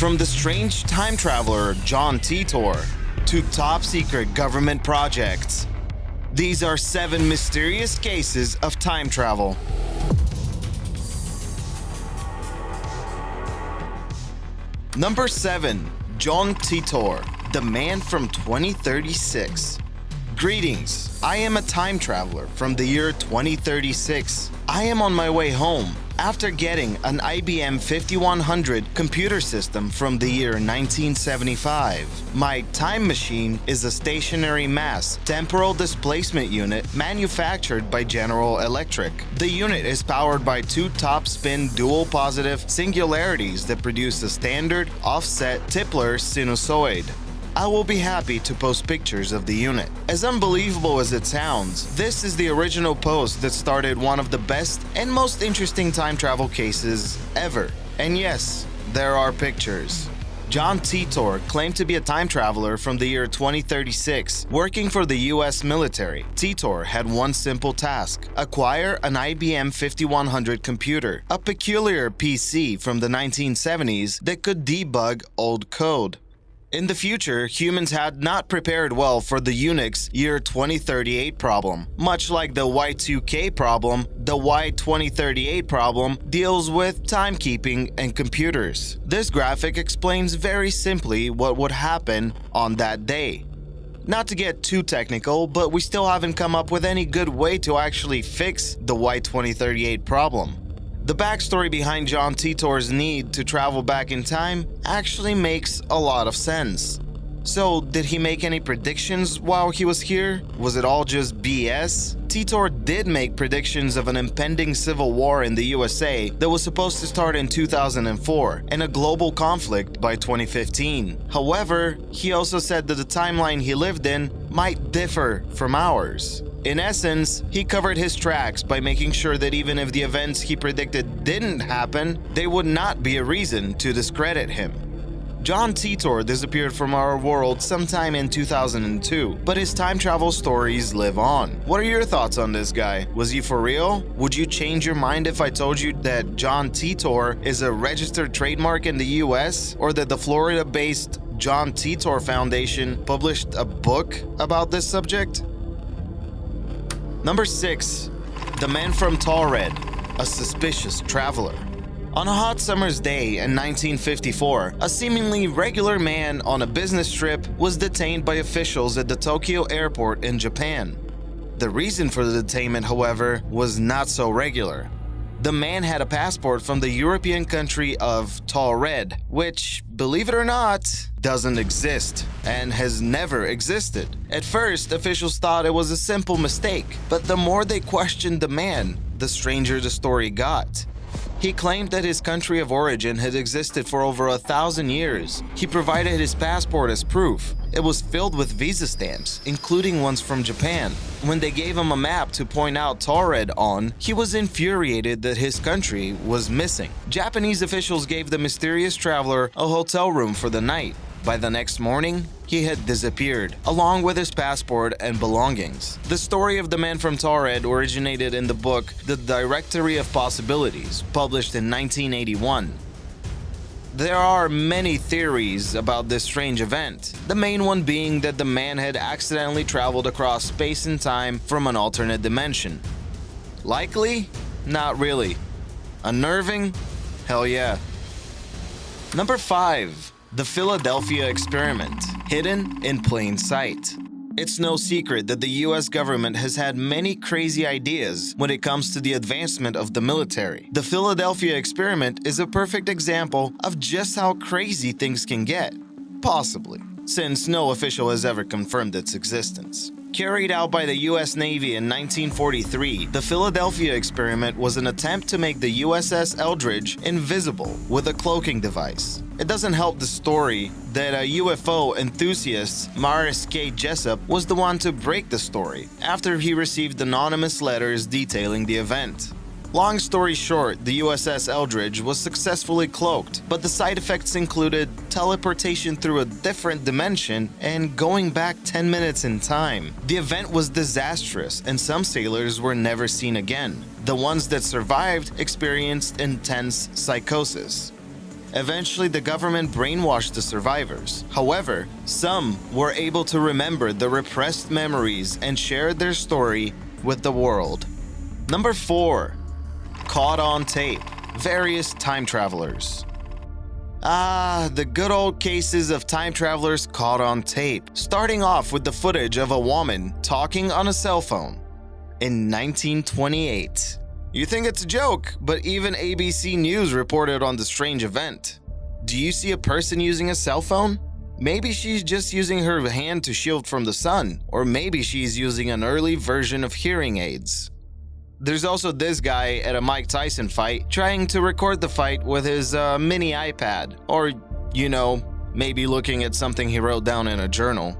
From the strange time traveler John Titor to top-secret government projects, these are 7 mysterious cases of time travel. Number 7. John Titor, the man from 2036. Greetings, I am a time traveler from the year 2036. I am on my way home after getting an IBM 5100 computer system from the year 1975. My time machine is a stationary mass temporal displacement unit manufactured by General Electric. The unit is powered by 2 top-spin dual-positive singularities that produce a standard offset Tipler sinusoid. I will be happy to post pictures of the unit. As unbelievable as it sounds, this is the original post that started one of the best and most interesting time travel cases ever. And yes, there are pictures. John Titor claimed to be a time traveler from the year 2036, working for the US military. Titor had one simple task: acquire an IBM 5100 computer, a peculiar PC from the 1970s that could debug old code. In the future, humans had not prepared well for the UNIX year 2038 problem. Much like the Y2K problem, the Y2038 problem deals with timekeeping and computers. This graphic explains very simply what would happen on that day. Not to get too technical, but we still haven't come up with any good way to actually fix the Y2038 problem. The backstory behind John Titor's need to travel back in time actually makes a lot of sense. So, did he make any predictions while he was here? Was it all just BS? Titor did make predictions of an impending civil war in the USA that was supposed to start in 2004 and a global conflict by 2015. However, he also said that the timeline he lived in might differ from ours. In essence, he covered his tracks by making sure that even if the events he predicted didn't happen, they would not be a reason to discredit him. John Titor disappeared from our world sometime in 2002, but his time travel stories live on. What are your thoughts on this guy? Was he for real? Would you change your mind if I told you that John Titor is a registered trademark in the US, or that the Florida-based John Titor Foundation published a book about this subject? Number 6. The man from Torrid, a suspicious traveler. On a hot summer's day in 1954, a seemingly regular man on a business trip was detained by officials at the Tokyo airport in Japan. The reason for the detainment, however, was not so regular. The man had a passport from the European country of Torrid, which, believe it or not, doesn't exist and has never existed. At first, officials thought it was a simple mistake, but the more they questioned the man, the stranger the story got. He claimed that his country of origin had existed for over 1,000 years. He provided his passport as proof. It was filled with visa stamps, including ones from Japan. When they gave him a map to point out Torrid on, he was infuriated that his country was missing. Japanese officials gave the mysterious traveler a hotel room for the night. By the next morning, he had disappeared, along with his passport and belongings. The story of the man from Torrid originated in the book The Directory of Possibilities, published in 1981. There are many theories about this strange event, the main one being that the man had accidentally traveled across space and time from an alternate dimension. Likely? Not really. Unnerving? Hell yeah. Number 5. The Philadelphia Experiment, hidden in plain sight. It's no secret that the US government has had many crazy ideas when it comes to the advancement of the military. The Philadelphia Experiment is a perfect example of just how crazy things can get. Possibly, since no official has ever confirmed its existence. Carried out by the US Navy in 1943, the Philadelphia Experiment was an attempt to make the USS Eldridge invisible with a cloaking device. It doesn't help the story that a UFO enthusiast, Morris K. Jessup, was the one to break the story after he received anonymous letters detailing the event. Long story short, the USS Eldridge was successfully cloaked, but the side effects included teleportation through a different dimension and going back 10 minutes in time. The event was disastrous, and some sailors were never seen again. The ones that survived experienced intense psychosis. Eventually, the government brainwashed the survivors. However, some were able to remember the repressed memories and shared their story with the world. Number 4. Caught on tape. Various time travelers. The good old cases of time travelers caught on tape. Starting off with the footage of a woman talking on a cell phone in 1928. You think it's a joke, but even ABC News reported on the strange event. Do you see a person using a cell phone? Maybe she's just using her hand to shield from the sun, or maybe she's using an early version of hearing aids. There's also this guy at a Mike Tyson fight trying to record the fight with his mini iPad, or, maybe looking at something he wrote down in a journal.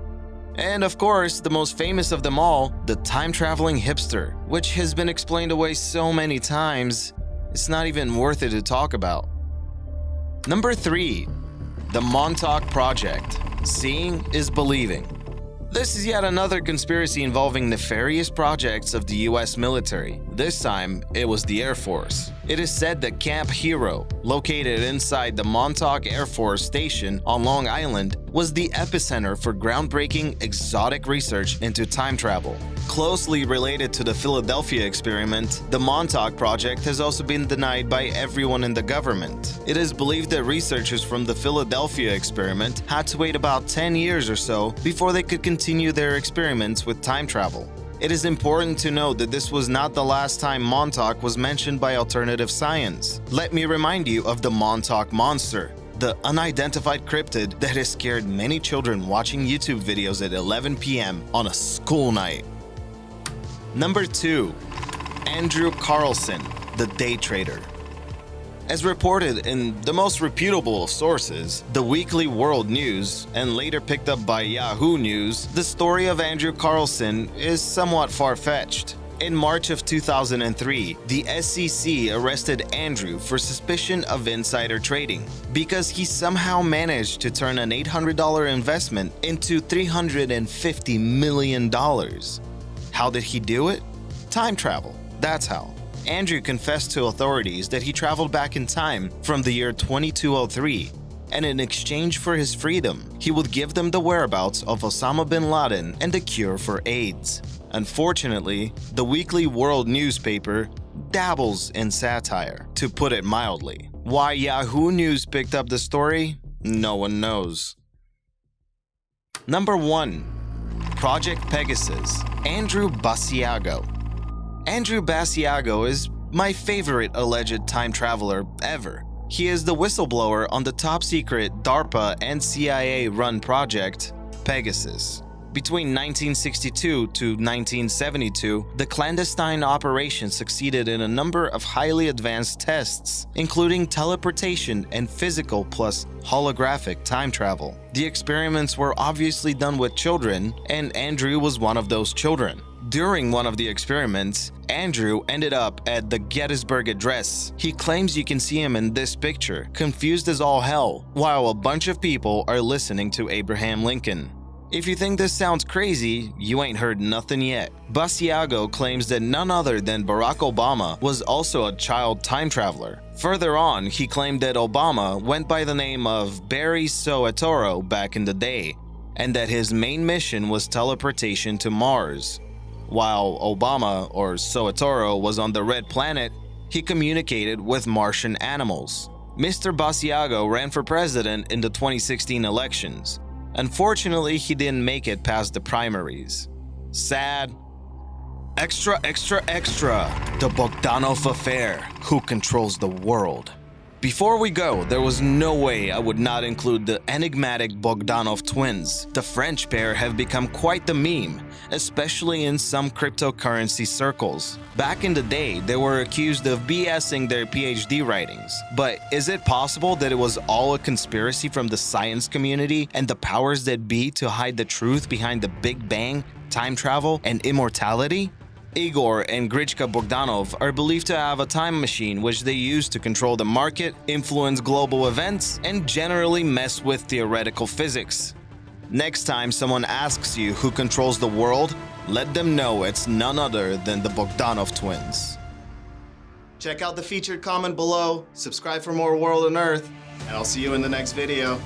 And of course, the most famous of them all, the time-traveling hipster, which has been explained away so many times, it's not even worth it to talk about. Number 3. The Montauk Project. Seeing is believing. This is yet another conspiracy involving nefarious projects of the US military. This time, it was the Air Force. It is said that Camp Hero, located inside the Montauk Air Force Station on Long Island, was the epicenter for groundbreaking exotic research into time travel. Closely related to the Philadelphia experiment, the Montauk Project has also been denied by everyone in the government. It is believed that researchers from the Philadelphia experiment had to wait about 10 years or so before they could continue their experiments with time travel. It is important to note that this was not the last time Montauk was mentioned by alternative science. Let me remind you of the Montauk Monster, the unidentified cryptid that has scared many children watching YouTube videos at 11 p.m. on a school night. Number 2. Andrew Carlson, the day trader. As reported in the most reputable sources, the Weekly World News, and later picked up by Yahoo News, the story of Andrew Carlson is somewhat far-fetched. In March of 2003, the SEC arrested Andrew for suspicion of insider trading because he somehow managed to turn an $800 investment into $350 million. How did he do it? Time travel. That's how. Andrew confessed to authorities that he traveled back in time from the year 2203, and in exchange for his freedom, he would give them the whereabouts of Osama bin Laden and the cure for AIDS. Unfortunately, the Weekly World newspaper dabbles in satire, to put it mildly. Why Yahoo News picked up the story, no one knows. Number 1. Project Pegasus. Andrew Basiago. Andrew Basiago is my favorite alleged time traveler ever. He is the whistleblower on the top-secret DARPA and CIA-run project, Pegasus. Between 1962 to 1972, the clandestine operation succeeded in a number of highly advanced tests, including teleportation and physical plus holographic time travel. The experiments were obviously done with children, and Andrew was one of those children. During one of the experiments, Andrew ended up at the Gettysburg Address. He claims you can see him in this picture, confused as all hell, while a bunch of people are listening to Abraham Lincoln. If you think this sounds crazy, you ain't heard nothing yet. Basiago claims that none other than Barack Obama was also a child time traveler. Further on, he claimed that Obama went by the name of Barry Soetoro back in the day, and that his main mission was teleportation to Mars. While Obama, or Soetoro, was on the Red Planet, he communicated with Martian animals. Mr. Basiago ran for president in the 2016 elections. Unfortunately, he didn't make it past the primaries. Sad. Extra, extra, extra! The Bogdanov affair. Who controls the world? Before we go, there was no way I would not include the enigmatic Bogdanov twins. The French pair have become quite the meme, especially in some cryptocurrency circles. Back in the day, they were accused of BSing their PhD writings. But is it possible that it was all a conspiracy from the science community and the powers that be to hide the truth behind the Big Bang, time travel, and immortality? Igor and Grichka Bogdanov are believed to have a time machine which they use to control the market, influence global events, and generally mess with theoretical physics. Next time someone asks you who controls the world, let them know it's none other than the Bogdanov twins. Check out the featured comment below, subscribe for more World on Earth, And I'll see you in the next video.